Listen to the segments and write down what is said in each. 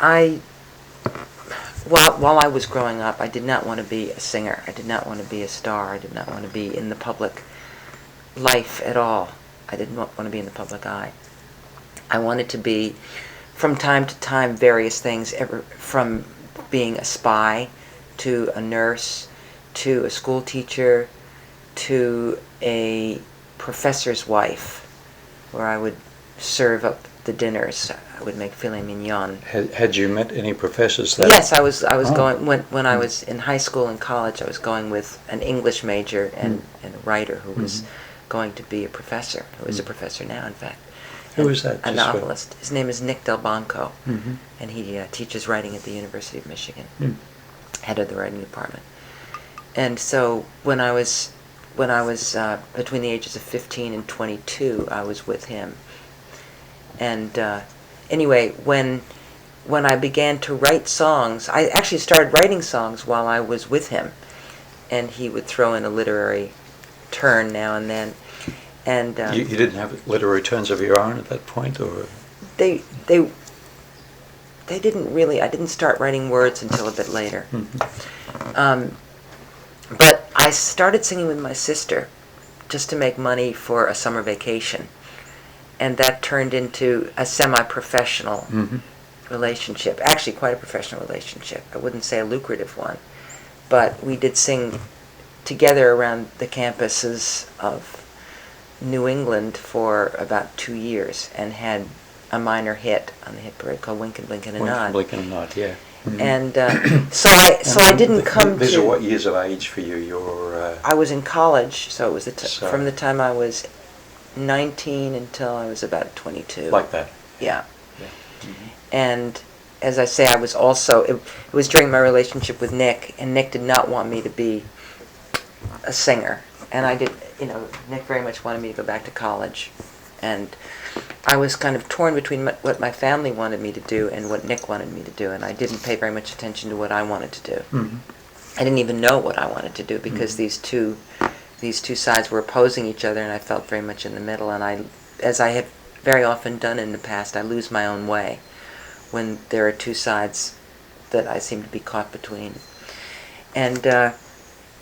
I while I was growing up, I did not want to be a singer. I did not want to be a star. I did not want to be in the public life at all. I didn't want to be in the public eye. I wanted to be, from time to time, various things, from being a spy to a nurse to a school teacher to a professor's wife, where I would serve up the dinners. I would make filet mignon. Had you met any professors there? Yes, I was going when I was in high school and college. I was going with an English major and a writer who was going to be a professor. Who is a professor now, in fact. Who is that? A novelist. His name is Nick Del Banco, and he teaches writing at the University of Michigan, head of the writing department. And so when I was between the ages of 15 and 22, I was with him. And anyway, when I began to write songs, I actually started writing songs while I was with him, and he would throw in a literary turn now and then. And you didn't have literary turns of your own at that point, or they didn't really. I didn't start writing words until a bit later. But I started singing with my sister just to make money for a summer vacation. And that turned into a semi-professional relationship. Actually, quite a professional relationship. I wouldn't say a lucrative one. But we did sing together around the campuses of New England for about 2 years and had a minor hit on the hit parade called Wink and Blink and a Nod. Blink and a Nod, yeah. And so I didn't come these to... are what years of age for you? I was in college, so it was from the time I was 19 until I was about 22. Like that? Yeah. And as I say, I was also... It was during my relationship with Nick, and Nick did not want me to be a singer. And I did... Nick very much wanted me to go back to college. And I was kind of torn between what my family wanted me to do and what Nick wanted me to do, and I didn't pay very much attention to what I wanted to do. I didn't even know what I wanted to do because these two sides were opposing each other, and I felt very much in the middle. And as I have very often done in the past, I lose my own way when there are two sides that I seem to be caught between. And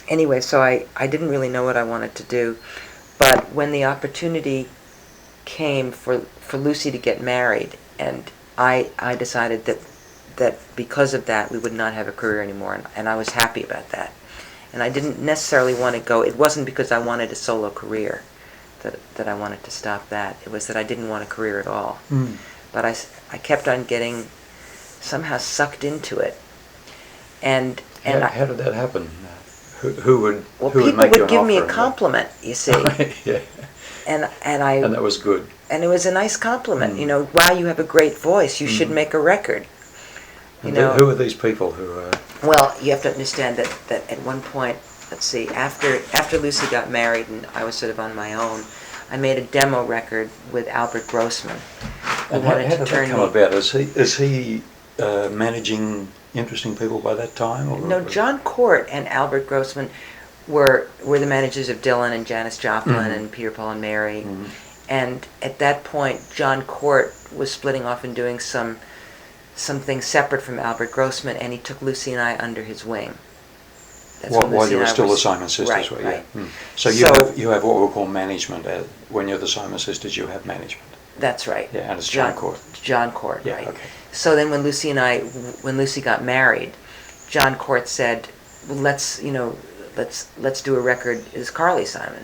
anyway, so I didn't really know what I wanted to do, but when the opportunity came for Lucy to get married, and I decided that because of that we would not have a career anymore, and I was happy about that. And I didn't necessarily want to go. It wasn't because I wanted a solo career that I wanted to stop that. It was that I didn't want a career at all. But I kept on getting somehow sucked into it. And how did that happen? Who would make you an offer? Well, people would give me a compliment, you see. Yeah. And that was good. And it was a nice compliment. Wow, you have a great voice. You should make a record. Who are these people who are... Well, you have to understand that at one point, let's see, after Lucy got married and I was sort of on my own, I made a demo record with Albert Grossman. And how did that come about? Is he managing interesting people by that time? Or? No, John Court and Albert Grossman were the managers of Dylan and Janis Joplin and Peter, Paul and Mary. And at that point, John Court was splitting off and doing some things separate from Albert Grossman, and he took Lucy and I under his wing. While you were still the Simon Sisters, right? Yeah. So you have what we call management. When you're the Simon Sisters, you have management. That's right. Yeah, and it's John Court. John Court, yeah, right. Okay. So then when Lucy got married, John Court said, well, let's do a record as Carly Simon.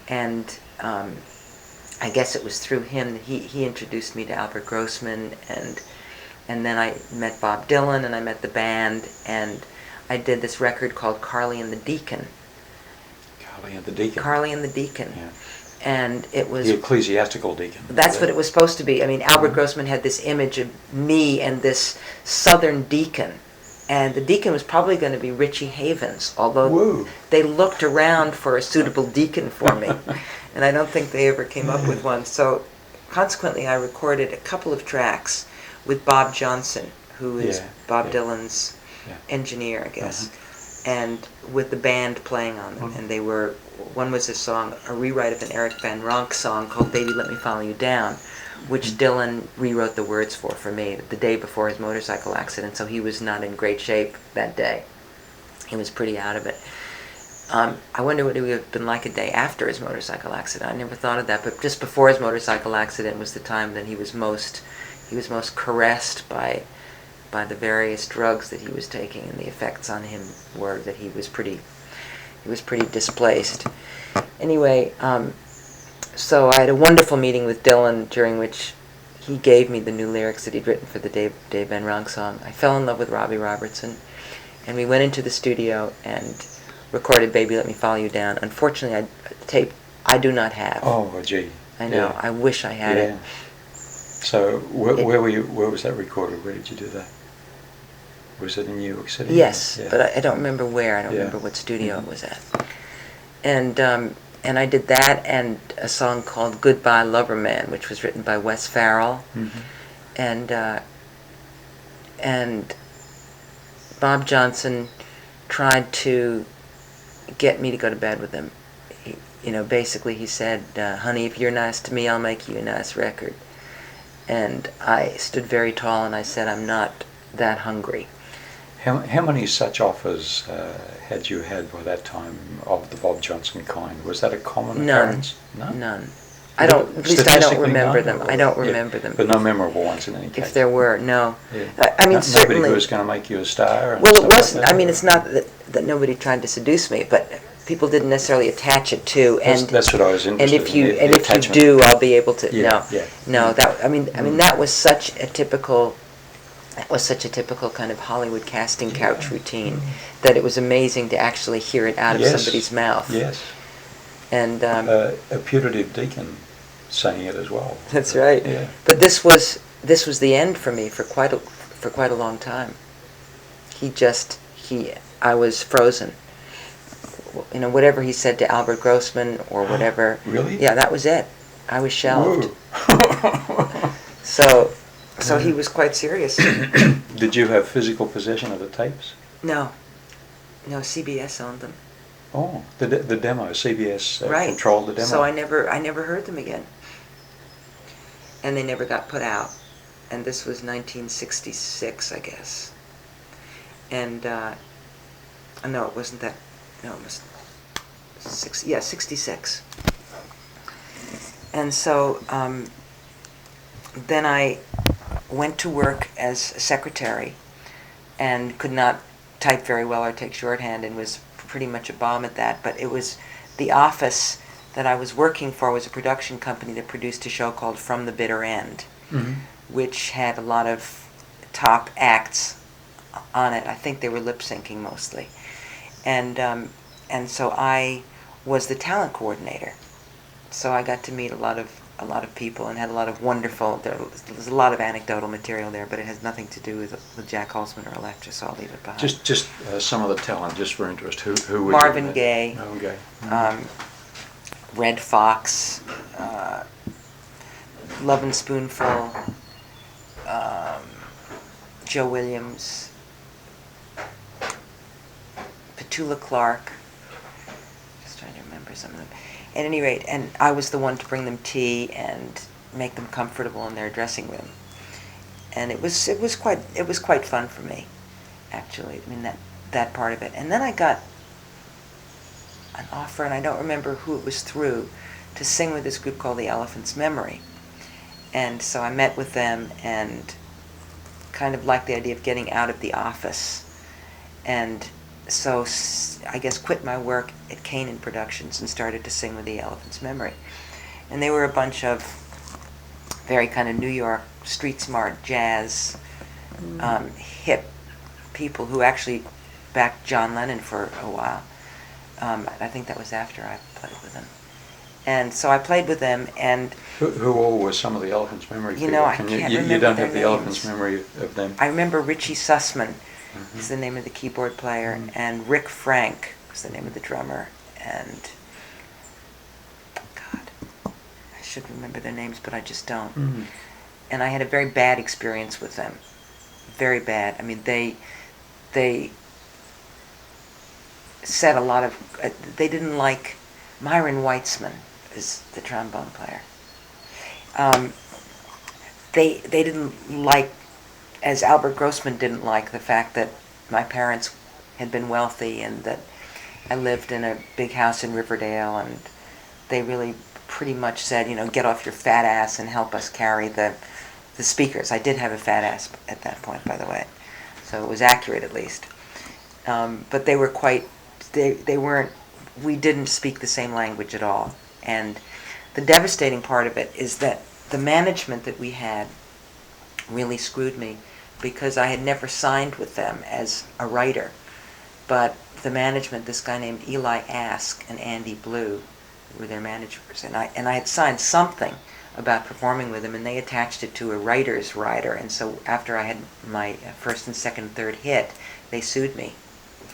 And I guess it was through him that he introduced me to Albert Grossman, and then I met Bob Dylan, and I met the band, and I did this record called Carly and the Deacon. Carly and the Deacon. Carly and the Deacon. Yeah. And it was... The ecclesiastical deacon. That's what it was supposed to be. I mean, Albert Grossman had this image of me and this southern deacon. And the deacon was probably going to be Richie Havens, although they looked around for a suitable deacon for me. And I don't think they ever came up with one. So consequently, I recorded a couple of tracks with Bob Johnson, who is Bob Dylan's engineer, I guess, and with the band playing on them. And they were... One was a rewrite of an Eric Van Ronk song called Baby Let Me Follow You Down, which Dylan rewrote the words for me the day before his motorcycle accident, so he was not in great shape that day. He was pretty out of it. I wonder what it would have been like a day after his motorcycle accident. I never thought of that, but just before his motorcycle accident was the time that he was most caressed by the various drugs that he was taking, and the effects on him were that he was pretty displaced. Anyway, so I had a wonderful meeting with Dylan, during which he gave me the new lyrics that he'd written for the Dave Van Ronk song. I fell in love with Robbie Robertson, and we went into the studio and recorded Baby Let Me Follow You Down. Unfortunately, tape I do not have. Oh, gee. I know. Yeah. I wish I had it. So where were you? Where was that recorded? Where did you do that? Was it in New York City? Yes, Yeah. but I don't remember where. I don't remember what studio it was at. And I did that and a song called Goodbye Lover Man, which was written by Wes Farrell. And Bob Johnson tried to get me to go to bed with him. Basically he said, honey, if you're nice to me, I'll make you a nice record. And I stood very tall and I said, I'm not that hungry. How many such offers had you had by that time of the Bob Johnson kind? Was that a common occurrence? None. At least I don't remember them. I don't remember them. But no memorable ones in any case. If there were, no. Yeah. I mean, certainly. Nobody who was going to make you a star? Well, it wasn't. I mean, it's not that nobody tried to seduce me, but people didn't necessarily attach it to. And that's what I was interested in. And if you do, I'll be able to. No. That that was such a typical. That was such a typical kind of Hollywood casting couch routine that it was amazing to actually hear it out of somebody's mouth. Yes. And a putative deacon saying it as well. That's right. Yeah. But this was the end for me for quite a long time. I was frozen. Whatever he said to Albert Grossman or whatever. Really? Yeah, that was it. I was shelved. So he was quite serious. Did you have physical possession of the tapes? No, CBS owned them. Oh, the demo, CBS right. controlled the demo. So I never heard them again. And they never got put out. And this was 1966, I guess. And, no, it wasn't that, no, it was 66. And so, then I went to work as a secretary and could not type very well or take shorthand and was pretty much a bomb at that. But it was the office that I was working for was a production company that produced a show called From the Bitter End, which had a lot of top acts on it. I think they were lip syncing mostly. And so I was the talent coordinator. So I got to meet a lot of people and had a lot of wonderful. There's a lot of anecdotal material there, but it has nothing to do with Jac Holzman or Elektra, so I'll leave it behind. Just some of the talent, just for interest. Who were Marvin you? Gaye. Okay. Red Fox. Love and Spoonful. Joe Williams. Petula Clark. Just trying to remember some of them. At any rate, and I was the one to bring them tea and make them comfortable in their dressing room, and it was quite fun for me, actually. I mean that part of it. And then I got an offer, and I don't remember who it was through, to sing with this group called the Elephant's Memory, and so I met with them and kind of liked the idea of getting out of the office, and so I guess quit my work at Kanan Productions and started to sing with the Elephant's Memory. And they were a bunch of very kind of New York street smart jazz hip people who actually backed John Lennon for a while. I think that was after I played with them. And so I played with them, and who all were some of the Elephant's Memory people? I can't remember you don't their have the names. Elephant's Memory of them? I remember Richie Sussman is the name of the keyboard player, and Rick Frank was the name of the drummer, and God, I should remember their names, but I just don't. And I had a very bad experience with them. Very bad. I mean, they said a lot of, they didn't like, Myron Weitzman is the trombone player. they didn't like, as Albert Grossman didn't like, the fact that my parents had been wealthy and that I lived in a big house in Riverdale, and they really pretty much said, get off your fat ass and help us carry the speakers. I did have a fat ass at that point, by the way, so it was accurate at least. But they were they weren't, we didn't speak the same language at all. And the devastating part of it is that the management that we had really screwed me, because I had never signed with them as a writer. But the management, this guy named Eli Ask and Andy Blue, were their managers, and I had signed something about performing with them, and they attached it to a writer's rider, and so after I had my first and second and third hit, they sued me.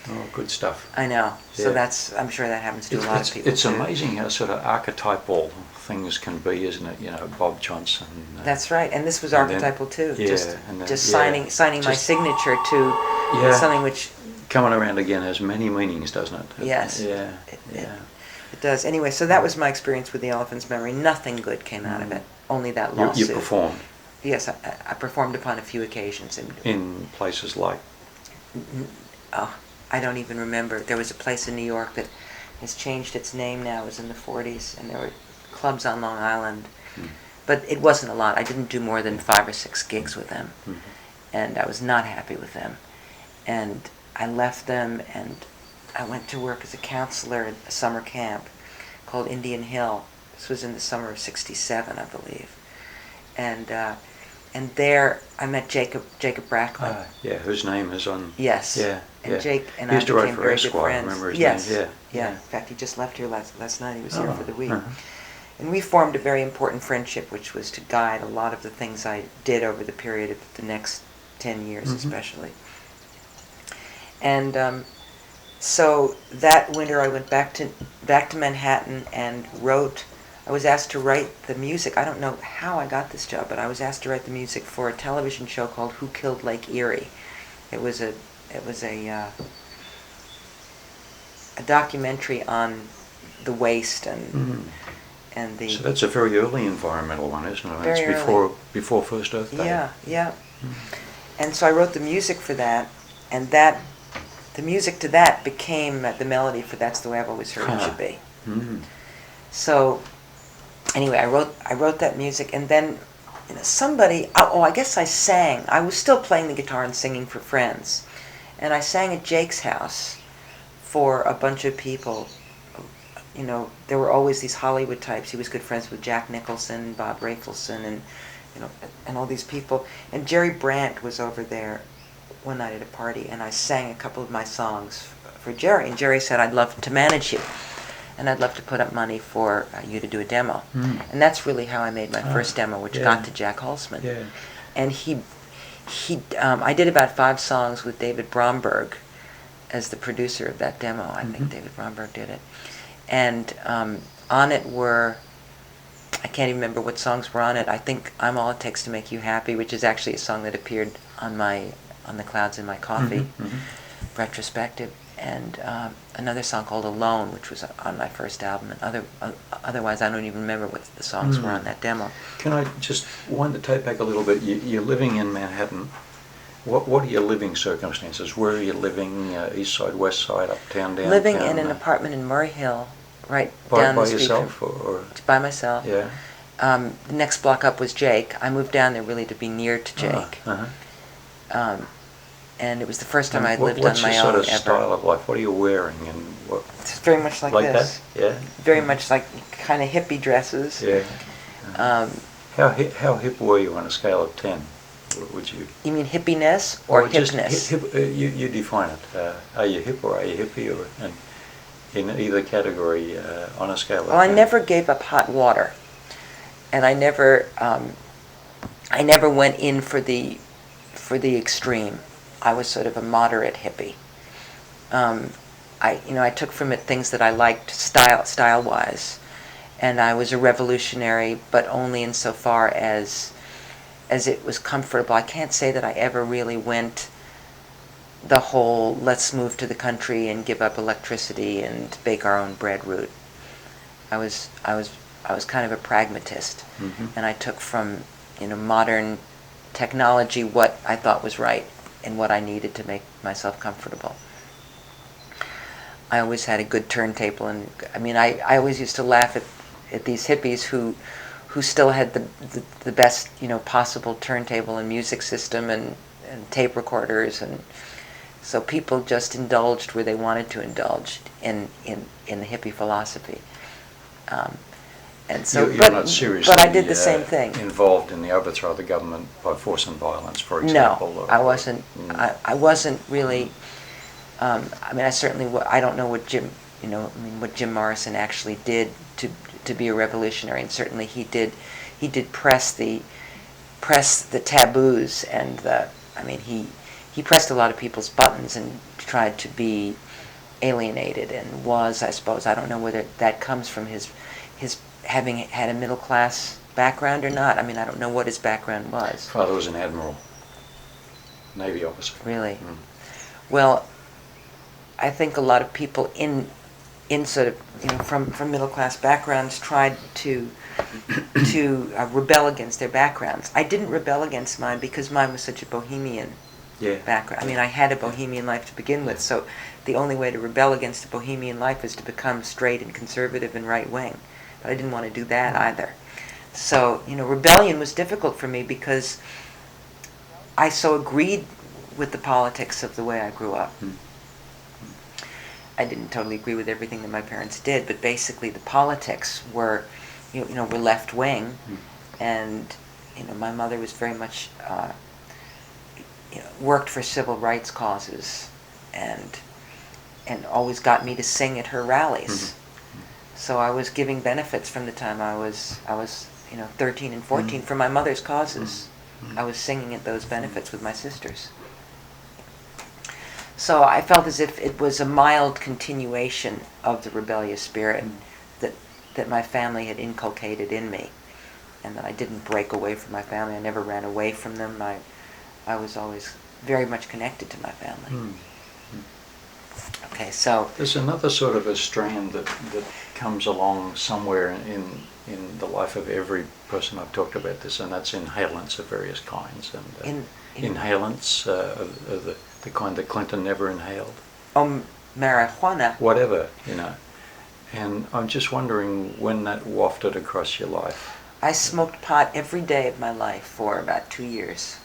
Oh, good stuff. I know. So Yeah. I'm sure that happens to a lot of people. It's too. amazing how sort of archetypal things can be, isn't it? Bob Johnson. That's right, and this was and then- archetypal too. yeah, just and then- just yeah, signing my just- signature to Yeah. something which Coming around again has many meanings, doesn't it? Yes. Yeah. It does. Anyway, so that was my experience with the Elephant's Memory. Nothing good came out of it. Only that You lawsuit. performed Yes, I performed upon a few occasions. in places like. Oh, I don't even remember. There was a place in New York that has changed its name now. It was in the 40s, and there were clubs on Long Island. But it wasn't a lot. I didn't do more than 5 or 6 gigs with them. And I was not happy with them. And I left them, and I went to work as a counselor at a summer camp called Indian Hill. This was in the summer of '67, I believe. And there I met Jacob Bracklin. Yeah, whose name is on. Yes. Yeah. And yeah. Jake and He I used to write became for very Esquire, good friends. remember his Yes. name? Yeah. In fact, he just left here last night. He was here Oh, for the week. uh-huh. And we formed a very important friendship, which was to guide a lot of the things I did over the period of the next 10 years, especially. And so that winter, I went back to Manhattan and wrote. I was asked to write the music. I don't know how I got this job, but I was asked to write the music for a television show called Who Killed Lake Erie. It was a documentary on the waste and the. So that's a very early environmental one, isn't it? Very It's before First Earth Day. Yeah. And so I wrote the music for that, and the music to that became the melody for That's the Way I've Always Heard It Should Be. So anyway, I wrote that music, and then somebody, I guess I sang. I was still playing the guitar and singing for friends, and I sang at Jake's house for a bunch of people. There were always these Hollywood types. He was good friends with Jack Nicholson, Bob Rafelson, and all these people. And Jerry Brandt was over there one night at a party, and I sang a couple of my songs for Jerry. And Jerry said, "I'd love to manage you, and I'd love to put up money for you to do a demo." And that's really how I made my first demo, which got to Jac Holzman. Yeah. And I did about 5 songs with David Bromberg as the producer of that demo. I think David Bromberg did it. And on it were, I can't even remember what songs were on it. I think I'm All It Takes to Make You Happy, which is actually a song that appeared on the Clouds in My Coffee retrospective, and another song called Alone, which was on my first album. And otherwise, I don't even remember what the songs were on that demo. Can I just wind the tape back a little bit? You're living in Manhattan. What are your living circumstances? Where are you living? East side, west side, uptown, downtown? Living in an apartment in Murray Hill, right down the street. By yourself, or? By myself. Yeah. The next block up was Jake. I moved down there really to be near to Jake. And it was the first time I'd lived on my own What's your sort of ever. style of life? What are you wearing, and what? It's very much like this. That? Yeah. Very much like kind of hippie dresses. Yeah. Um, How hip were you on a scale of 10? Would you? You mean hippiness or just hipness? You define it. Are you hip or are you hippie, or and in either category on a scale of 10? Well, I never gave up hot water, and I never went in for the extreme. I was sort of a moderate hippie. I took from it things that I liked style-wise, and I was a revolutionary, but only insofar as it was comfortable. I can't say that I ever really went the whole let's move to the country and give up electricity and bake our own bread route. I was kind of a pragmatist, and I took from modern technology what I thought was right and what I needed to make myself comfortable. I always had a good turntable, and I always used to laugh at these hippies who still had the best possible turntable and music system and tape recorders, and so people just indulged where they wanted to indulge in the hippie philosophy. And so, You're not seriously but I did the same thing. Involved in the overthrow of the government by force and violence, for No, example? I wasn't. I wasn't really. I certainly. I don't know what what Jim Morrison actually did to be a revolutionary, and certainly he did. He did press the taboos, and he pressed a lot of people's buttons and tried to be alienated, and was, I suppose, I don't know whether that comes from his having had a middle class background or not. I don't know what his background was. Father was an admiral, Navy officer. Really? Well, I think a lot of people in sort of from middle class backgrounds tried to rebel against their backgrounds. I didn't rebel against mine because mine was such a bohemian background. I had a bohemian life to begin with, so the only way to rebel against a bohemian life is to become straight and conservative and right wing. But I didn't want to do that either. So rebellion was difficult for me because I so agreed with the politics of the way I grew up. I didn't totally agree with everything that my parents did, but basically the politics were, were left wing, and my mother was very much, worked for civil rights causes, and always got me to sing at her rallies. So I was giving benefits from the time I was 13 and 14 for my mother's causes. I was singing at those benefits with my sisters. So I felt as if it was a mild continuation of the rebellious spirit that my family had inculcated in me, and that I didn't break away from my family. I never ran away from them. I was always very much connected to my family. Okay, so there's another sort of a strand that comes along somewhere in the life of every person I've talked about this, and that's inhalants of various kinds. And inhalants of the kind that Clinton never inhaled. Marijuana. Whatever, And I'm just wondering when that wafted across your life. I smoked pot every day of my life for about 2 years.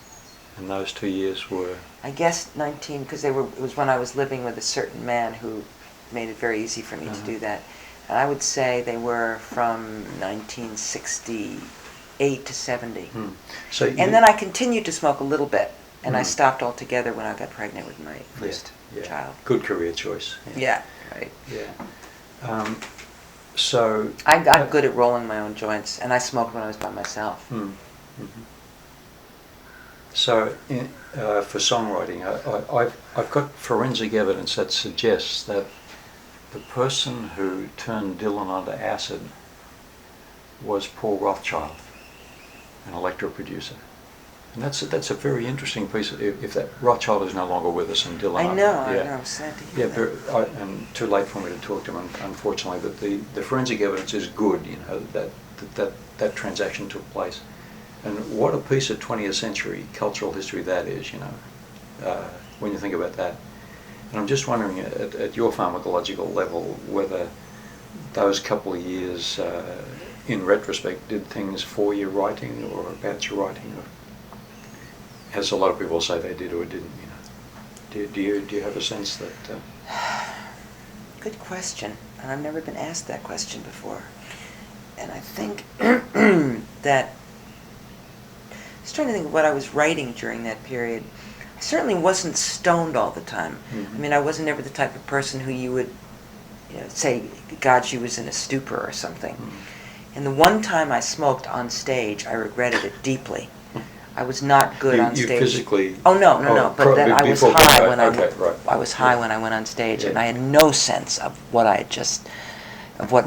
And those 2 years were? I guess 19, because it was when I was living with a certain man who made it very easy for me to do that. And I would say they were from 1968 to 70. And then I continued to smoke a little bit, and I stopped altogether when I got pregnant with my first child. Good career choice. Yeah, right. Yeah. So I got good at rolling my own joints, and I smoked when I was by myself. So, for songwriting, I've got forensic evidence that suggests that the person who turned Dylan onto acid was Paul Rothchild, an Elektra producer. And that's a very interesting piece. If that Rothchild is no longer with us, and Dylan, I know, I'm sad to hear that. And too late for me to talk to him, unfortunately. But the forensic evidence is good, that transaction took place. And what a piece of 20th century cultural history that is, when you think about that. And I'm just wondering, at your pharmacological level, whether those couple of years, in retrospect, did things for your writing or about your writing, or as a lot of people say they did or didn't. Do you have a sense that? Good question, and I've never been asked that question before. And I think that. I was trying to think of what I was writing during that period. I certainly wasn't stoned all the time. I wasn't ever the type of person who you would, say, God, she was in a stupor or something. And the one time I smoked on stage, I regretted it deeply. I was not good on stage. You physically? Oh no! But then I was high when I was high when I went on stage, and I had no sense of what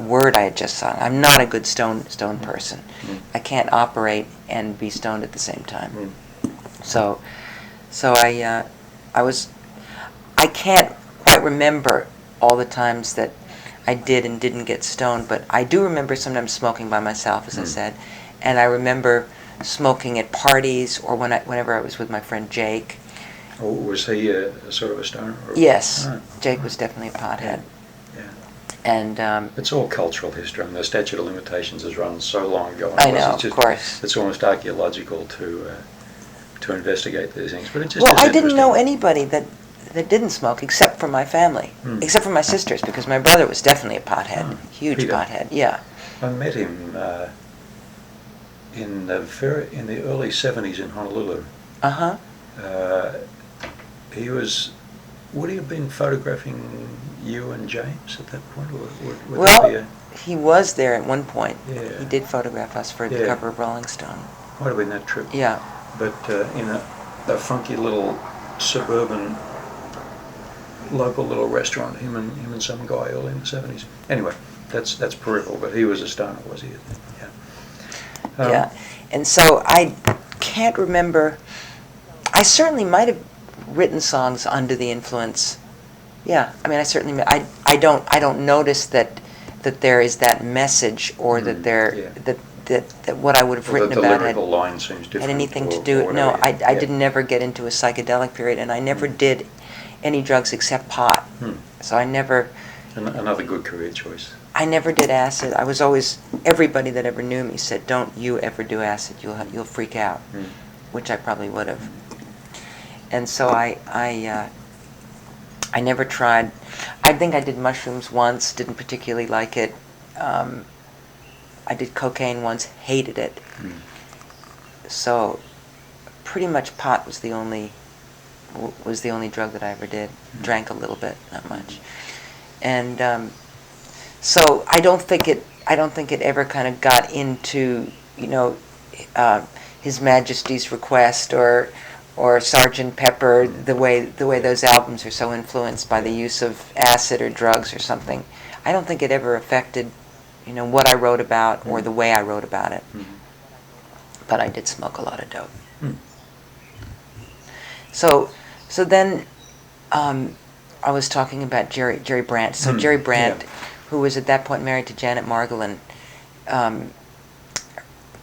word I had just sung. I'm not a good stone person. I can't operate and be stoned at the same time. So I can't quite remember all the times that I did and didn't get stoned, but I do remember sometimes smoking by myself, as I said, and I remember smoking at parties or whenever I was with my friend Jac. Or was he a sort of a stoner? Or? Yes, Oh. Jac was definitely a pothead. Yeah. And it's all cultural history. I mean, the statute of limitations has run so long ago. I know, of course. It's almost archaeological to investigate these things. But it just well, is I didn't know interesting. anybody that didn't smoke except for my family, except for my sisters, because my brother was definitely a pothead, huge Peter. pothead. Yeah. I met him in the early '70s in Honolulu. Uh-huh. He was. Would he have been photographing you and James at that point? Or would Well, that be a, he was there at one point. Yeah. He did photograph us for the Yeah. cover of Rolling Stone. might have been that trip. Yeah. But in a funky little suburban local little restaurant, him and some guy early in the '70s. Anyway, that's peripheral, but he was a stoner, was he? Yeah. Yeah. And so I can't remember. I certainly might have written songs under the influence. Yeah. I mean, I don't notice that there is that message or that there that what I would have written the about lyrical line seems different. had anything to or do. No, whatever. I didn't never get into a psychedelic period, and I never did any drugs except pot. So I never. Another good career choice. I never did acid. I was always, everybody that ever knew me said, "Don't you ever do acid? You'll freak out," which I probably would have. And so I never tried. I think I did mushrooms once. Didn't particularly like it. I did cocaine once. Hated it. So pretty much pot was the only drug that I ever did. Drank a little bit, not much. And so I don't think it ever kind of got into, His Majesty's Request or Sgt. Pepper, the way those albums are so influenced by the use of acid or drugs or something. I don't think it ever affected, what I wrote about or the way I wrote about it. But I did smoke a lot of dope. So then I was talking about Jerry Brandt. So Jerry Brandt, who was at that point married to Janet Margolin,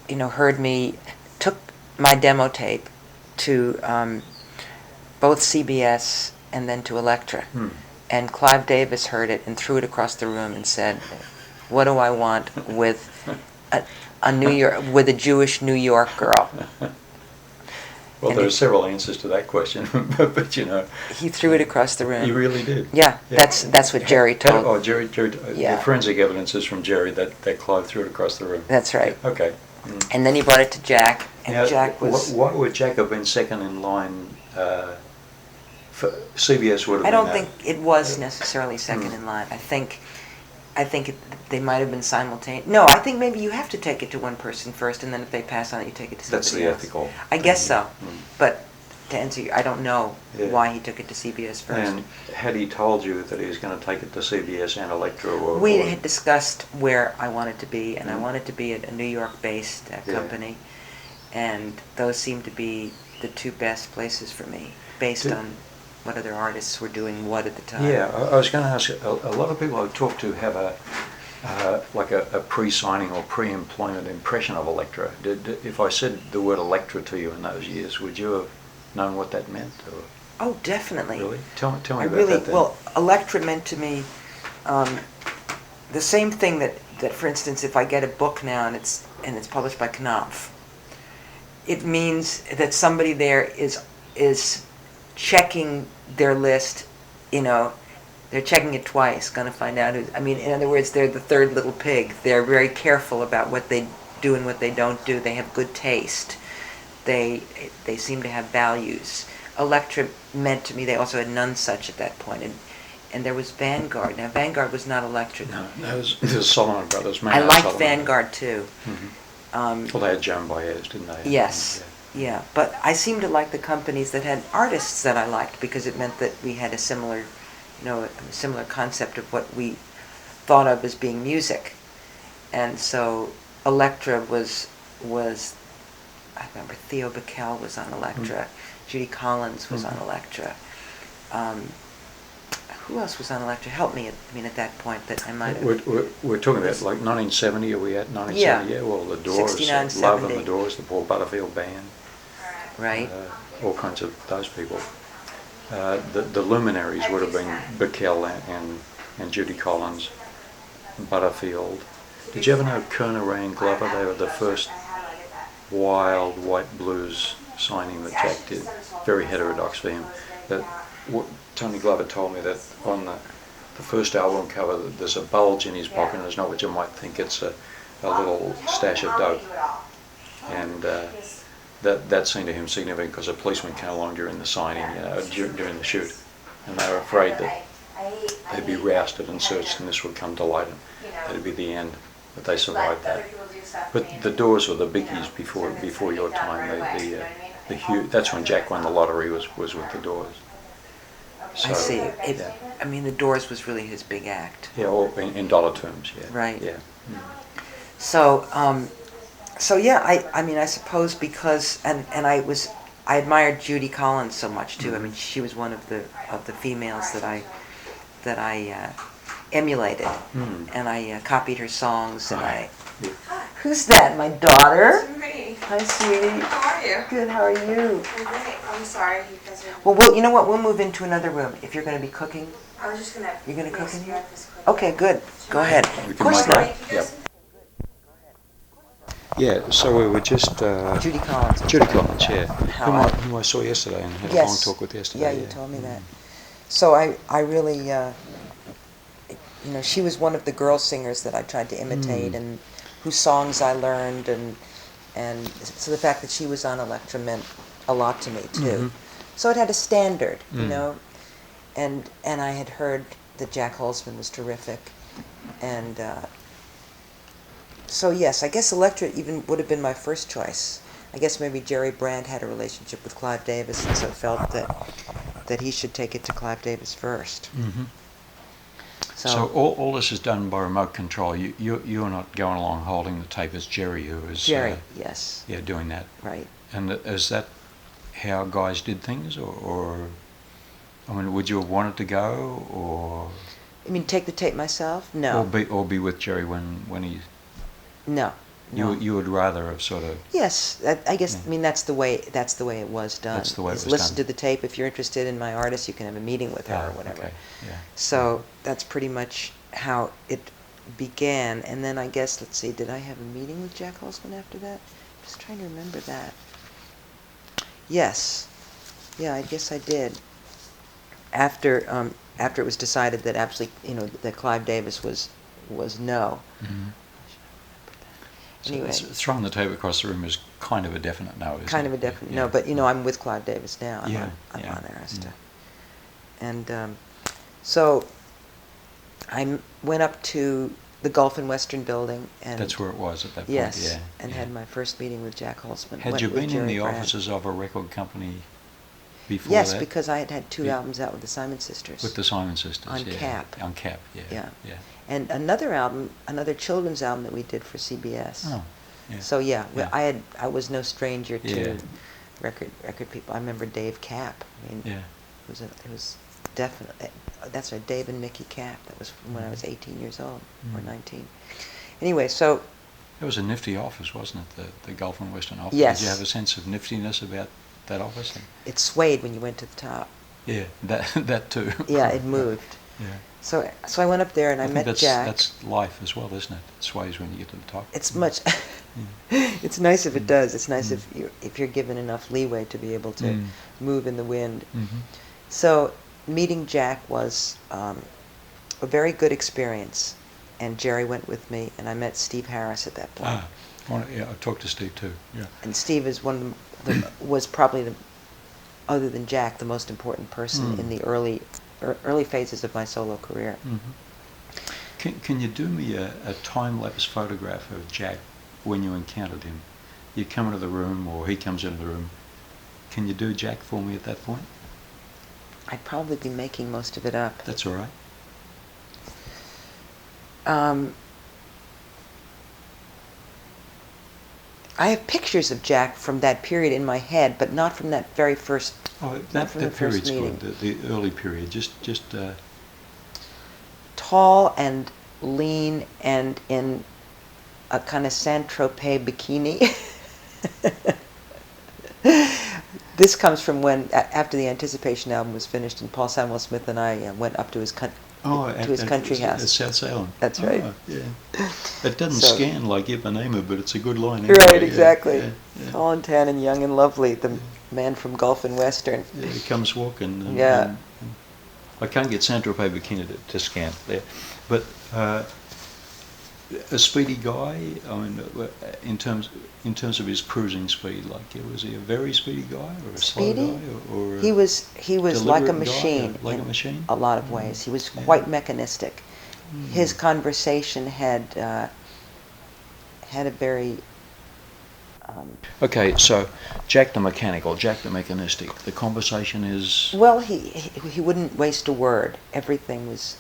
heard me, took my demo tape to both CBS and then to Elektra. And Clive Davis heard it and threw it across the room and said, "What do I want with a Jewish New York girl?" Well, there are several answers to that question, but he threw it across the room. He really did. Yeah. That's what Jerry told. Oh, Jerry. Yeah. The forensic evidence is from Jerry that Clive threw it across the room. That's right. Okay. And then he brought it to Jac, and Now, Jac was. Why would Jac have been second in line? For CBS would have. I don't been think it was necessarily second in line. I think they might have been simultaneous. No, I think maybe you have to take it to one person first, and then if they pass on it, you take it to somebody That's the else. ethical. I guess so. But to answer you, I don't know why he took it to CBS first. And had he told you that he was going to take it to CBS and Elektra? We had discussed where I wanted to be, and I wanted to be at a New York-based company, and those seemed to be the two best places for me, based on what other artists were doing what at the time. Yeah, I was going to ask, a lot of people I've talked to have a pre-signing or pre-employment impression of Elektra. If I said the word Elektra to you in those years, would you have known what that meant? Or? Oh, definitely. Really? Tell me about that then. Well, Elektra meant to me the same thing that, for instance, if I get a book now and it's published by Knopf, it means that somebody there is checking their list, they're checking it twice, going to find out in other words, they're the third little pig. They're very careful about what they do and what they don't do. They have good taste. They seem to have values. Elektra meant to me, they also had none such at that point. And there was Vanguard. Now, Vanguard was not Elektra. No, it was Solomon Brothers. I liked Vanguard, too. Well, they had Joan Baez, didn't they? Yes. Yeah, but I seem to like the companies that had artists that I liked because it meant that we had a similar concept of what we thought of as being music. And so Elektra was I remember Theo Bickel was on Elektra, Judy Collins was on Elektra. Who else was on Elektra? Help me. I mean, at that point, that I might have. We're talking about like 1970. Are we at 1970? Yeah. Well, the Doors, 69, Love 70. and the Doors, the Paul Butterfield Band, Right. all kinds of those people. The luminaries would have been Bickel and Judy Collins, Butterfield. Did you ever know Kerner and Glover? They were the first wild white blues signing that Jack did. Very heterodox for him. That Tony Glover told me that on the first album cover there's a bulge in his pocket, and it's not what you might think. It's a little stash of dope, and that seemed to him significant because a policeman came along during the signing, during the shoot, and they were afraid that they'd be rousted and searched, and this would come to light, and that'd be the end. But they survived that. But the Doors were the biggies before your time. That's when Jack won the lottery, was with the Doors. So, I see. Yeah. I mean, the Doors was really his big act. Yeah, or in dollar terms, yeah. Right. Yeah. So, yeah, I mean, I suppose because, and I admired Judy Collins so much too. I mean, she was one of the females that I emulated, and I copied her songs, and Who's that? My daughter? It's me. Hi, sweetie. How are you? Good. How are you? I'm great. I'm sorry you guys are... Well, you know what? We'll move into another room if you're going to be cooking. I was just gonna... You're going to cook in here? breakfast quickly. Okay, good. Go ahead. We Of can course migrate. not. Yep. Yeah, so we were just... Judy Collins. Judy Collins, yeah. How Whom I saw yesterday and had a Yes. long talk with yesterday. Yeah, you told me that. So I really, she was one of the girl singers that I tried to imitate, and whose songs I learned, and so the fact that she was on Elektra meant a lot to me too. So it had a standard, you know, and I had heard that Jac Holzman was terrific, and so yes, I guess Elektra even would have been my first choice. I guess maybe Jerry Brand had a relationship with Clive Davis, and so felt that he should take it to Clive Davis first. So all this is done by remote control. You're not going along holding the tape. It's Jerry who is yes, doing that. right. And is that how guys did things, or I mean, would you have wanted to go, or I mean, take the tape myself? No. or be with Jerry when he? No. You would rather have sort of. Yes, I guess. I mean, that's the way it was done. That's the way it was listen done. to the tape. If you're interested in my artist, you can have a meeting with her or whatever. Okay. Yeah. So that's pretty much how it began. And then I guess, let's see, did I have a meeting with Jac Holzman after that? Just trying to remember that. Yes. Yeah, I guess I did. After it was decided that absolutely, that Clive Davis was no. So Anyway. throwing the tape across the room is kind of a definite no, isn't it? Kind of a definite no, but I'm with Clive Davis now. I'm on Arista. And so I went up to the Gulf and Western building, and That's where it was at that point. yes, Yeah. and had my first meeting with Jac Holzman. Had went you with been in Jerry the Brand. offices of a record company before Yes, that? because I had 2 Yeah. albums out with the Simon Sisters. With the Simon Sisters. On yeah. Cap. On Cap. Yeah. Yeah. And another children's album that we did for CBS. Oh. Yeah. So yeah, Yeah. I was no stranger to Yeah. record people. I remember Dave Cap. I mean, Yeah. it was definitely, that's right, Dave and Mickey Cap. That was when I was 18 years old, or 19. Anyway, so It was a nifty office, wasn't it? The Gulf and Western office. Yes. Did you have a sense of niftiness about that office? it swayed when you went to the top. Yeah, that too. Yeah, it moved. Yeah. So I went up there and I think met that's, Jack. That's life as well, isn't it? It sways when you get to the top. It's much. It's nice if it does. It's nice if you're given enough leeway to be able to move in the wind. So meeting Jack was a very good experience, and Jerry went with me, and I met Steve Harris at that point. Yeah, I talked to Steve too. Yeah. And Steve is was probably other than Jack, the most important person in the early phases of my solo career. Can you do me a time-lapse photograph of Jack when you encountered him? You come into the room, or he comes into the room. Can you do Jack for me at that point? I'd probably be making most of it up. That's all right. I have pictures of Jack from that period in my head, but not from that very first. Oh, not that from the first period's meeting. good. The early period. Just tall and lean and in a kind of Saint-Tropez bikini. This comes from when, after the Anticipation album was finished, and Paul Samuel Smith and I went up to his country house. At South Salem. That's right. Oh, yeah. It doesn't So- scan like Ipanema, but it's a good line. Right, anyway. exactly. Yeah. Tall and tan and young and lovely, the man from Gulf and Western. Yeah, he comes walking. And, Yeah. and I can't get Saint-Tropez bikini to scan there. But a speedy guy, I mean, in terms of his cruising speed, like, was he a very speedy guy or a slow Speedy? guy? Or He was like a deliberate guy, machine like a in machine? a lot of ways. He was Yeah. quite mechanistic. His conversation had a very Okay, so Jac the mechanical, Jac the mechanistic. The conversation is well. He wouldn't waste a word. Everything was.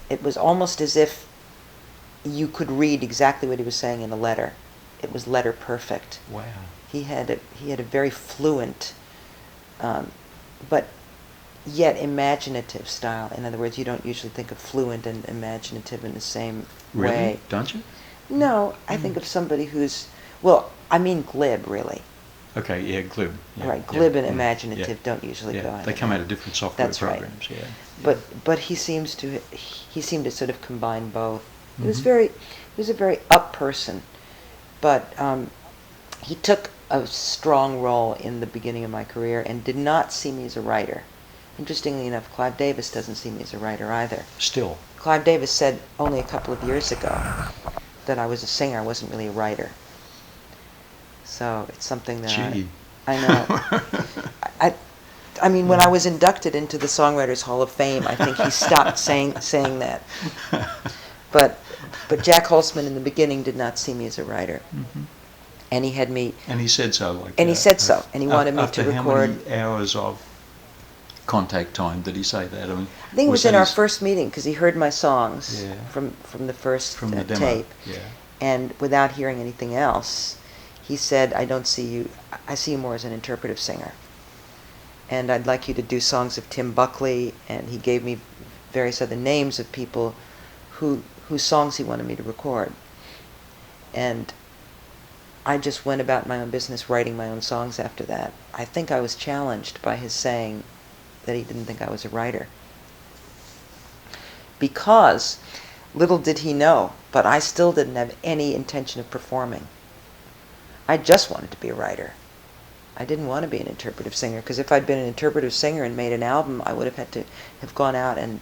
It was almost as if you could read exactly what he was saying in a letter. It was letter perfect. wow. He had a very fluent, but yet imaginative style. In other words, you don't usually think of fluent and imaginative in the same Really? way. Don't you? No, I think of somebody who's, well, I mean glib, really. Okay, yeah, glib. Yeah, Right, yeah, glib and yeah, imaginative yeah, don't usually go yeah. hand They in come out hand. of different software That's right. programs, yeah. But he seemed to sort of combine both. He was Mhm. he was a very up person, but he took a strong role in the beginning of my career and did not see me as a writer. Interestingly enough, Clive Davis doesn't see me as a writer either. Still. Clive Davis said only a couple of years ago that I was a singer, I wasn't really a writer. So it's something that Gee. I know. I mean, when I was inducted into the Songwriters Hall of Fame, I think he stopped saying that. But Jac Holzman in the beginning did not see me as a writer, Mhm. and he had me. And he said so. Like, And he said so, and he wanted me after to how record. many hours of contact time did he say that? I mean, I think it was that in our his- first meeting because he heard my songs Yeah. from the first from the demo. tape, Yeah. and without hearing anything else, he said, "I don't see you. I see you more as an interpretive singer, and I'd like you to do songs of Tim Buckley." And he gave me various other names of people whose songs he wanted me to record, and I just went about my own business writing my own songs after that. I think I was challenged by his saying that he didn't think I was a writer. Because, little did he know, but I still didn't have any intention of performing. I just wanted to be a writer. I didn't want to be an interpretive singer, because if I'd been an interpretive singer and made an album, I would have had to have gone out and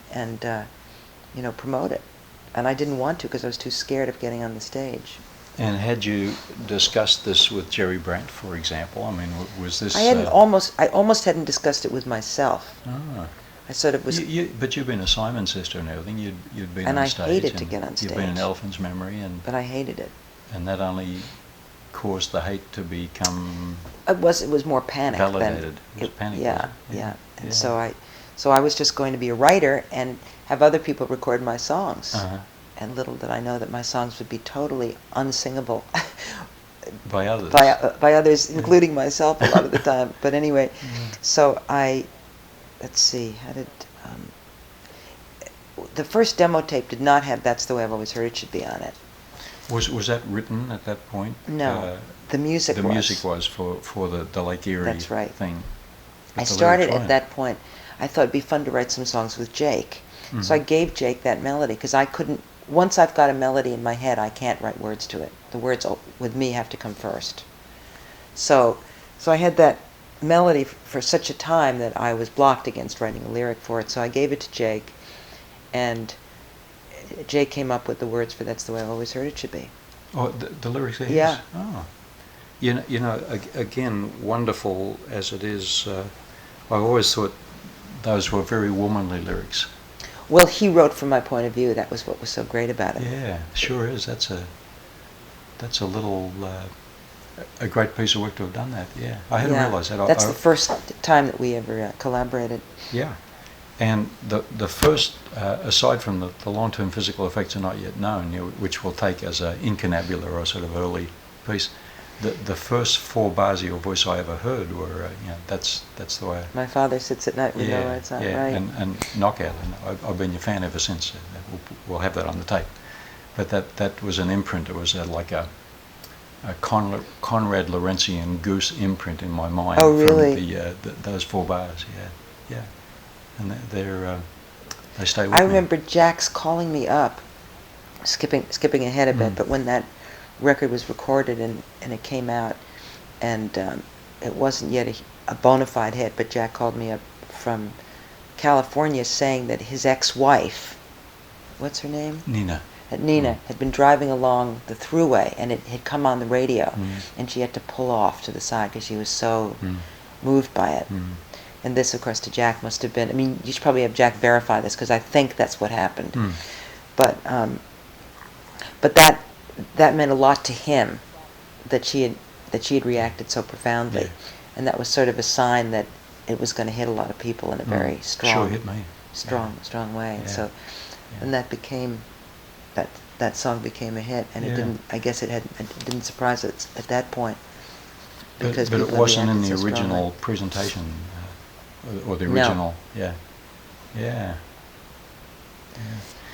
promote it. And I didn't want to because I was too scared of getting on the stage. And had you discussed this with Jerry Brandt, for example? I mean, was this? I almost hadn't discussed it with myself. Ah. I sort of was. But you've been a Simon sister and everything. You'd been And on I stage. hated to and get on You've been in stage. Elephant's Memory, But I hated it. and that only caused the hate to become It was more panic validated. than It was panic, was yeah, it? yeah. And Yeah. so I was just going to be a writer and have other people record my songs. Uh-huh. And little did I know that my songs would be totally unsingable By others. by others, including myself a lot of the time. But anyway, so let's see, how did the first demo tape did not have "That's the Way I've Always Heard It Should Be" on it. Was that written at that point? No, the music The was. music was for the Lake Erie That's right. thing. I With the started lyrics at on it. that point. I thought it'd be fun to write some songs with Jake. So I Mhm. gave Jake that melody because I couldn't. Once I've got a melody in my head, I can't write words to it. The words with me have to come first. So I had that melody for such a time that I was blocked against writing a lyric for it. So I gave it to Jake, and Jake came up with the words for "That's the Way I've Always Heard It Should Be." Oh, the lyrics are his? Yeah. Oh. You know, again, wonderful as it is, I always thought those were very womanly lyrics. Well, he wrote from my point of view. That was what was so great about it. Yeah, sure is. That's a little, a great piece of work to have done that, yeah. I hadn't realized that. That's the first time that we ever collaborated. Yeah. And the first, aside from the long-term physical effects are not yet known, which we'll take as an incunabula or a sort of early piece, the first 4 bars of your voice I ever heard were, that's the way. My father sits at night with no lights on, right? And Knockout, and I've been your fan ever since. We'll have that on the tape. But that was an imprint. It was like a Conrad Lawrencean Goose imprint in my mind. Oh, really? From those 4 bars, yeah. And they stay with me. I remember Jac's calling me up, skipping ahead a bit, but when that record was recorded and it came out, and it wasn't yet a bona fide hit, but Jac called me up from California saying that his ex-wife, what's her name? Nina had been driving along the thruway, and it had come on the radio, and she had to pull off to the side because she was so moved by it. And this, of course, to Jac must have been, I mean, you should probably have Jac verify this, because I think that's what happened. But that meant a lot to him, that she had reacted so profoundly. And that was sort of a sign that it was going to hit a lot of people in a very strong, sure hit me. strong way. And so, and that became, that song became a hit, and it didn't, I guess it didn't surprise us at that point. Because but it people wasn't in the reacted so original strongly. presentation, or the original, No. yeah.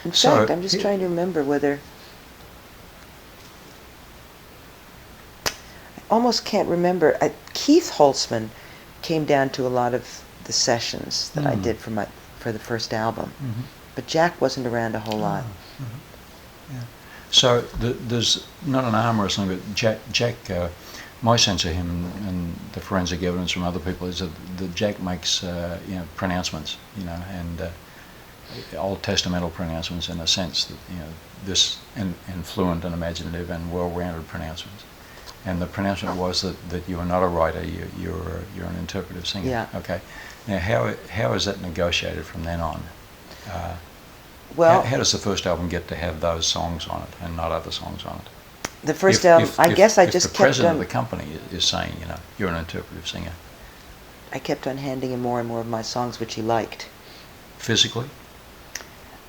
In So, fact, I'm just trying to remember whether, I almost can't remember. Keith Holzman came down to a lot of the sessions that I did for the first album, but Jac wasn't around a whole lot. Yeah. So there's not an arm wrestling, but Jac, my sense of him and the forensic evidence from other people is that Jac makes pronouncements, and Old Testamental pronouncements in a sense that this and fluent and imaginative and well-rounded pronouncements. And the pronouncement was that you are not a writer, you're an interpretive singer. Yeah. Okay. Now how is that negotiated from then on? Well, how does the first album get to have those songs on it and not other songs on it? the first album, I guess I if just the kept president on. of the company is saying, you're an interpretive singer. I kept on handing him more and more of my songs, which he liked. Physically?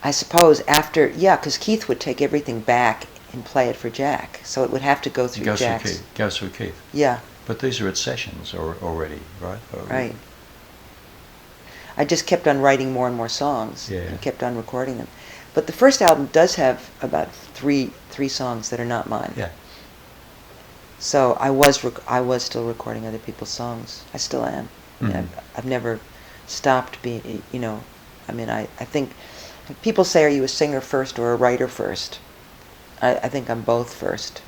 I suppose after, because Keith would take everything back and play it for Jac, so it would have to go through Jac's. Goes through Keith. Yeah. But these are at sessions already, right? Right. I just kept on writing more and more songs, Yeah. and kept on recording them. But the first album does have about three songs that are not mine. Yeah. So I was still recording other people's songs. I still am. I mean, I've never stopped being. I think people say, "Are you a singer first or a writer first?" I think I'm both first,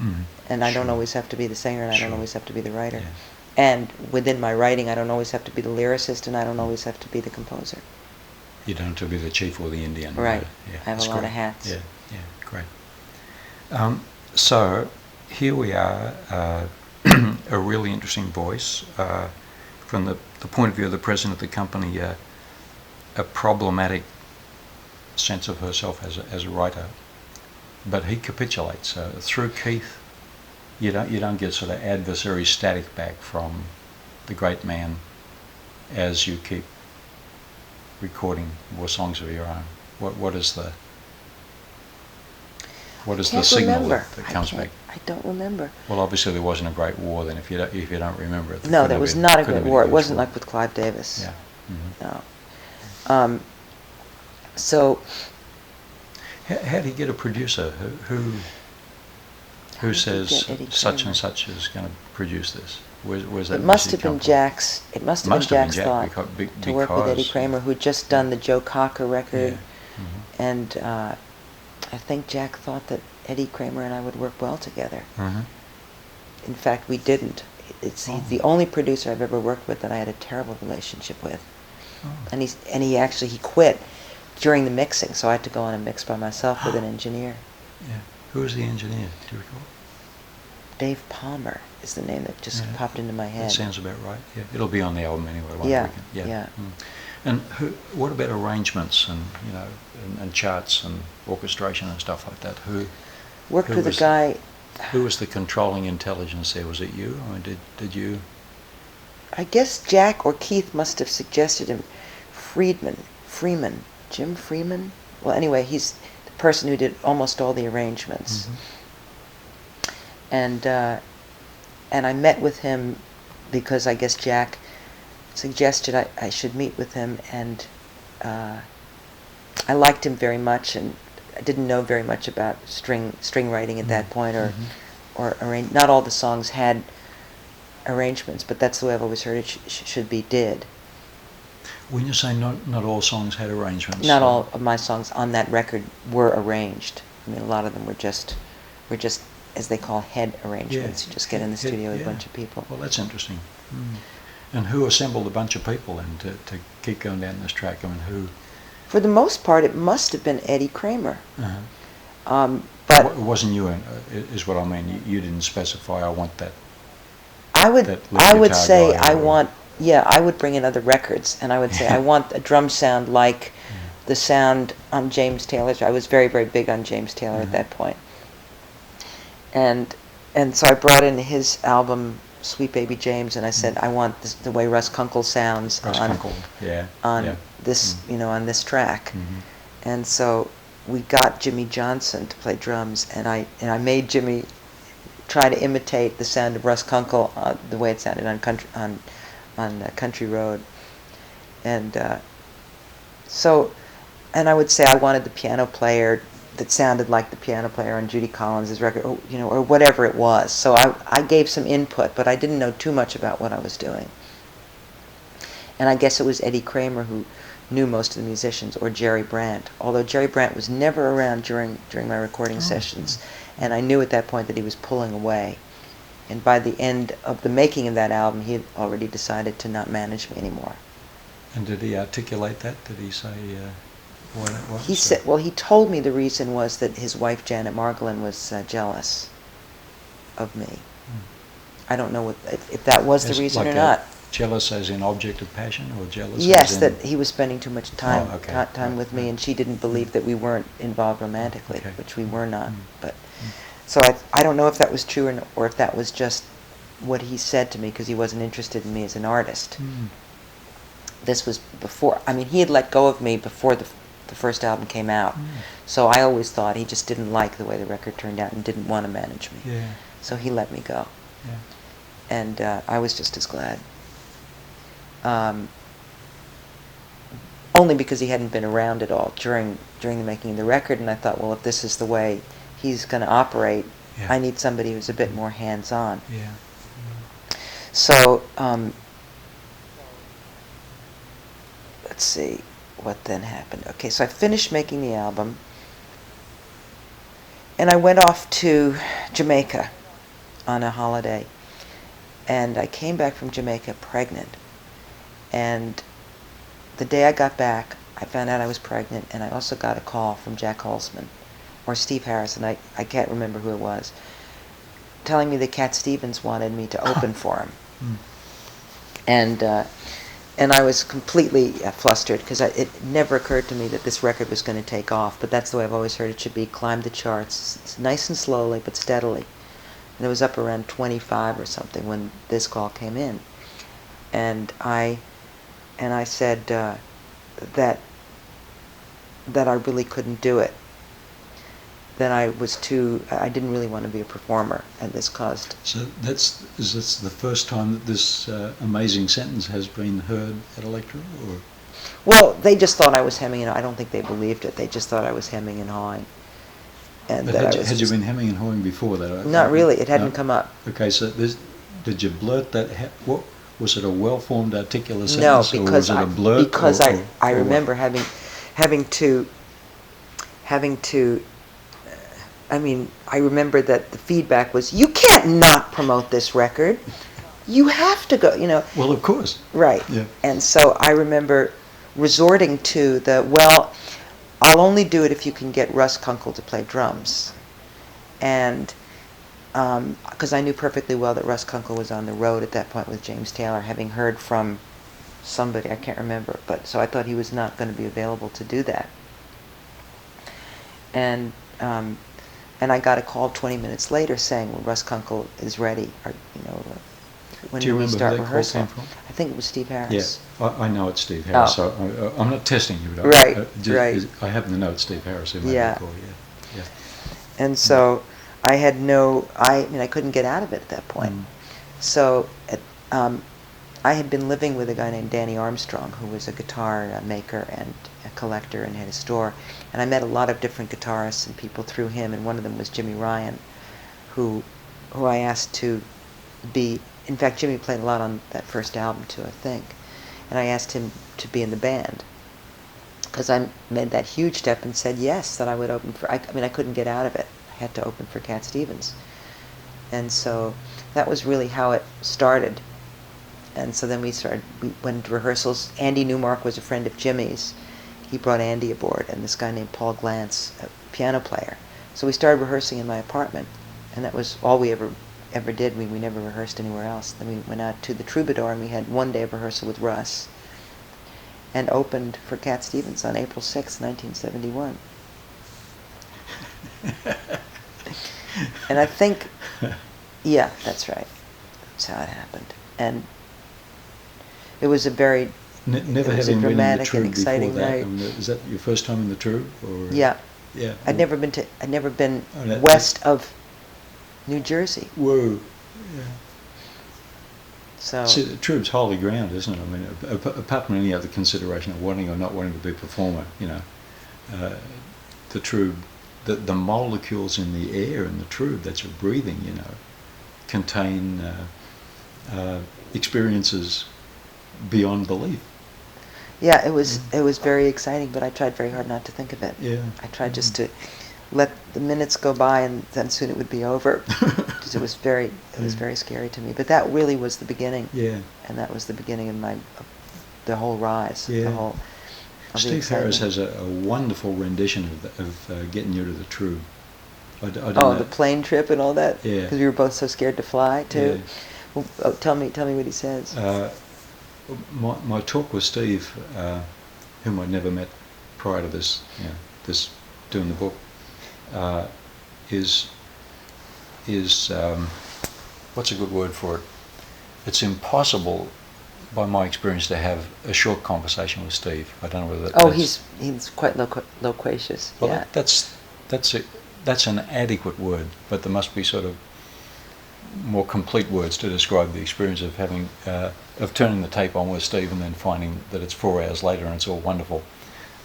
and I don't always have to be the singer, and I don't always have to be the writer. Yeah. And within my writing, I don't always have to be the lyricist, and I don't always have to be the composer. You don't have to be the chief or the Indian. Right. Yeah, I have that's a lot great. of hats. Yeah, great. So here we are, a really interesting voice from the point of view of the president of the company, a problematic sense of herself as a writer, but he capitulates through Keith. You don't get sort of adversary static back from the great man as you keep recording more songs of your own. What is the signal that comes back? I don't remember. Well, obviously there wasn't a great war then. If you don't remember it, No, there was not a great war. It wasn't like with Clive Davis. Yeah. No. So. How do you get a producer who says such and such is going to produce this? Where's that? It must have been Jac's. It must have been Jac's thought to work with Eddie Kramer, who'd just done the Joe Cocker record, and I think Jac thought that Eddie Kramer and I would work well together. In fact, we didn't. He's the only producer I've ever worked with that I had a terrible relationship with, and he actually quit during the mixing, so I had to go on and mix by myself with an engineer. Yeah. Who was the engineer? Do you recall? Dave Palmer is the name that just popped into my head. That sounds about right. Yeah, it'll be on the album anyway. Yeah. Yeah. And what about arrangements and charts and orchestration and stuff like that? Worked with a guy. Who was the controlling intelligence there? Was it you, or did you? I guess Jac or Keith must have suggested him. Jim Freeman. Well, anyway, he's the person who did almost all the arrangements. And and I met with him because I guess Jac suggested I should meet with him, and I liked him very much, and I didn't know very much about string writing at that point, or not all the songs had arrangements, but that's the way I've always heard it should be did. When you say not all songs had arrangements, Not all of my songs on that record were arranged. I mean, a lot of them were just as they call head arrangements. You just get in the studio with a bunch of people. Well, that's interesting. And who assembled a bunch of people and to keep going down this track? I mean, who? For the most part, it must have been Eddie Kramer. But it wasn't you, is what I mean. You didn't specify. I want that. I would guitar say guy I want. Yeah, I would bring in other records, and I would say I want a drum sound like the sound on James Taylor's. I was very, very big on James Taylor at that point. And so I brought in his album Sweet Baby James, and I said I want the way Russ Kunkel sounds on this, on this track. And so we got Jimmy Johnson to play drums, and I made Jimmy try to imitate the sound of Russ Kunkel, the way it sounded on Country Road. And and I would say I wanted the piano player that sounded like the piano player on Judy Collins' record, or whatever it was. So I gave some input, but I didn't know too much about what I was doing. And I guess it was Eddie Kramer who knew most of the musicians, or Jerry Brandt, although Jerry Brandt was never around during my recording sessions, and I knew at that point that he was pulling away. And by the end of the making of that album, he had already decided to not manage me anymore. And did he articulate that? Did he say what it was? He said, well, he told me the reason was that his wife Janet Margolin was jealous of me. I don't know if that was the reason or not. Jealous as in object of passion, or jealous? Yes, as in that he was spending too much time with me, and she didn't believe that we weren't involved romantically, which we were not. But so I don't know if that was true or if that was just what he said to me because he wasn't interested in me as an artist. This was before. I mean, he had let go of me before the first album came out, so I always thought he just didn't like the way the record turned out and didn't want to manage me. So he let me go, and I was just as glad. Only because he hadn't been around at all during the making of the record, and I thought, well, if this is the way he's going to operate, I need somebody who's a bit more hands-on. So let's see what then happened. Okay, so I finished making the album, and I went off to Jamaica on a holiday, and I came back from Jamaica pregnant. And the day I got back, I found out I was pregnant, and I also got a call from Jac Holzman, or Steve Harrison, I can't remember who it was, telling me that Cat Stevens wanted me to open for him. And I was completely flustered, because it never occurred to me that this record was going to take off, but that's the way I've always heard it should be, climb the charts, nice and slowly, but steadily. And it was up around 25 or something when this call came in. And I said that I really couldn't do it. That I didn't really want to be a performer, and this caused. So is this the first time that this amazing sentence has been heard at Elektra, or? Well, they just thought I was hemming, and I don't think they believed it. They just thought I was hemming and hawing. And but had you been hemming and hawing before that? Not really. It hadn't come up. Okay, so did you blurt that? What was it? A well-formed, articulate sentence, no, because or was it a blurt? Because I remember having to. I mean, I remember that the feedback was, "You can't not promote this record. You have to go." Well, of course. Right. Yeah. And so I remember resorting to I'll only do it if you can get Russ Kunkel to play drums, and because I knew perfectly well that Russ Kunkel was on the road at that point with James Taylor, having heard from somebody, I can't remember, but so I thought he was not going to be available to do that. And I got a call 20 minutes later saying, "Well, Russ Kunkel is ready. Or, when do you remember start who that rehearsal?" call came from? I think it was Steve Harris. Yeah, I know it's Steve Harris. Oh. So I'm not testing you, but Right, right. I happen to know it's Steve Harris who made the call. Yeah. And so I had I couldn't get out of it at that point. So I had been living with a guy named Danny Armstrong, who was a guitar maker and a collector and had a store. And I met a lot of different guitarists and people through him, and one of them was Jimmy Ryan, who I asked to be, in fact, Jimmy played a lot on that first album too, I think. And I asked him to be in the band, because I made that huge step and said yes, that I would open for, I mean, I couldn't get out of it. I had to open for Cat Stevens. And so that was really how it started. And so then we went to rehearsals. Andy Newmark was a friend of Jimmy's. He brought Andy aboard, and this guy named Paul Glantz, a piano player. So we started rehearsing in my apartment, and that was all we ever did. We never rehearsed anywhere else. Then we went out to the Troubadour, and we had one day of rehearsal with Russ, and opened for Cat Stevens on April 6, 1971. And I think, yeah, that's right. That's how it happened. And it was a very Never it was a having been in the dramatic Troop and before exciting that. night. I mean, is that your first time in the Troop? Or Yeah. Yeah. I'd never been Oh, that- west of New Jersey. Whoa. Yeah. So See, the Troop's holy ground, isn't it? I mean, apart from any other consideration of wanting or not wanting to be a performer, you know, the Troop, the molecules in the air in the Troop that you're breathing, you know, contain experiences beyond belief. yeah, it was very exciting, but I tried very hard not to think of it. Yeah. I tried just to let the minutes go by, and then soon it would be over, because it was very scary to me. But that really was the beginning. Yeah. And that was the beginning of the whole rise. Yeah. The whole. Of the Steve Harris excitement. has a wonderful rendition of Getting You to the Troop. I don't Oh, know. the plane trip and all that. Yeah. Because we were both so scared to fly too. Yeah. Well, tell me what he says. My talk with Steve, whom I'd never met prior to this, you know, this doing the book, is what's a good word for it? It's impossible, by my experience, to have a short conversation with Steve. I don't know whether Oh, that's, he's quite loquacious. well, Yeah. that's an adequate word, but there must be sort of more complete words to describe the experience of having of turning the tape on with Steve and then finding that it's 4 hours later and it's all wonderful.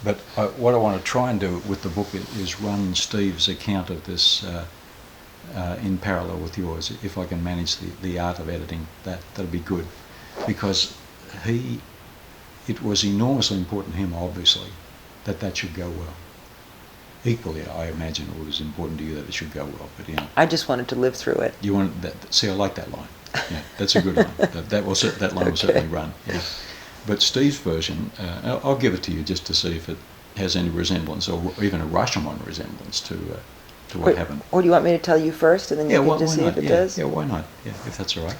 But what I want to try and do with the book is run Steve's account of this in parallel with yours. If I can manage the art of editing, that'll be good, because it was enormously important to him, obviously, that should go well. Equally, I imagine it was important to you that it should go well, but you know. I just wanted to live through it. You want that? See, I like that line. Yeah, that's a good line. That line will certainly run. Yeah. But Steve's version, I'll give it to you just to see if it has any resemblance, or even a Rashomon resemblance to what happened. Or do you want me to tell you first, and then you can just see why if not? it Yeah, does? yeah, why not? Yeah, if that's all right.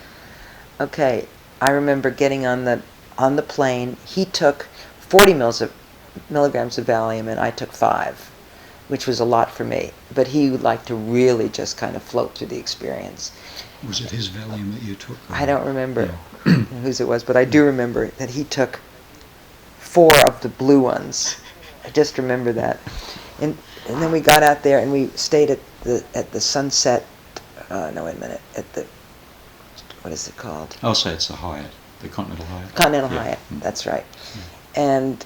Okay, I remember getting on the plane. He took 40 milligrams of Valium, and I took 5, which was a lot for me. But he would like to really just kind of float through the experience. Was it his Valium that you took? Or? I don't remember Yeah. whose it was, but I do remember that he took 4 of the blue ones. I just remember that. And then we got out there and we stayed at the Sunset. No, wait a minute. At the, what is it called? I'll say it's the Hyatt, the Continental Hyatt. Continental Yeah. Hyatt. Mm. That's right. And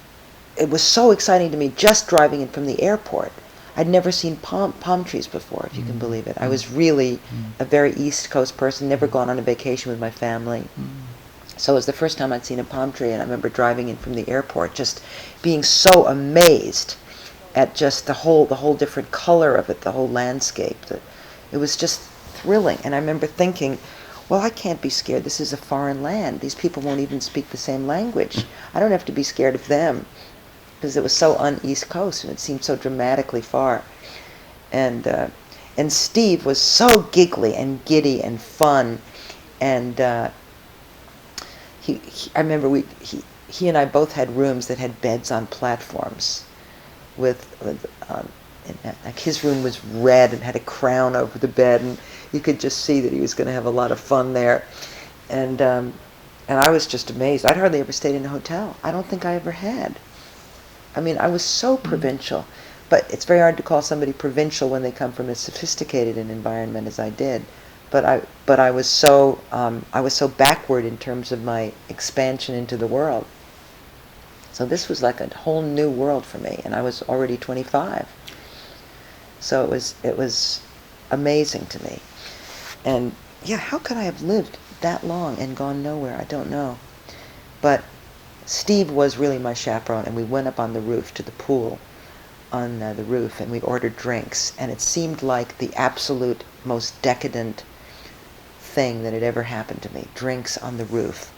it was so exciting to me just driving in from the airport. I'd never seen palm trees before, if you can believe it. I was really a very East Coast person, never gone on a vacation with my family. So it was the first time I'd seen a palm tree, and I remember driving in from the airport just being so amazed at just the whole different color of it, the whole landscape. It was just thrilling. And I remember thinking, well, I can't be scared. This is a foreign land. These people won't even speak the same language. I don't have to be scared of them, because it was so un-East Coast and it seemed so dramatically far. And Steve was so giggly and giddy and fun, and I remember he and I both had rooms that had beds on platforms, like his room was red and had a crown over the bed, and you could just see that he was going to have a lot of fun there. And I was just amazed. I'd hardly ever stayed in a hotel. I don't think I ever had. I mean, I was so provincial, but it's very hard to call somebody provincial when they come from as sophisticated an environment as I did. but I was so backward in terms of my expansion into the world. So this was like a whole new world for me, and I was already 25. So it was amazing to me. And yeah, how could I have lived that long and gone nowhere? I don't know. But Steve was really my chaperone, and we went up on the roof to the pool on the roof, and we ordered drinks, and it seemed like the absolute most decadent thing that had ever happened to me. Drinks on the roof.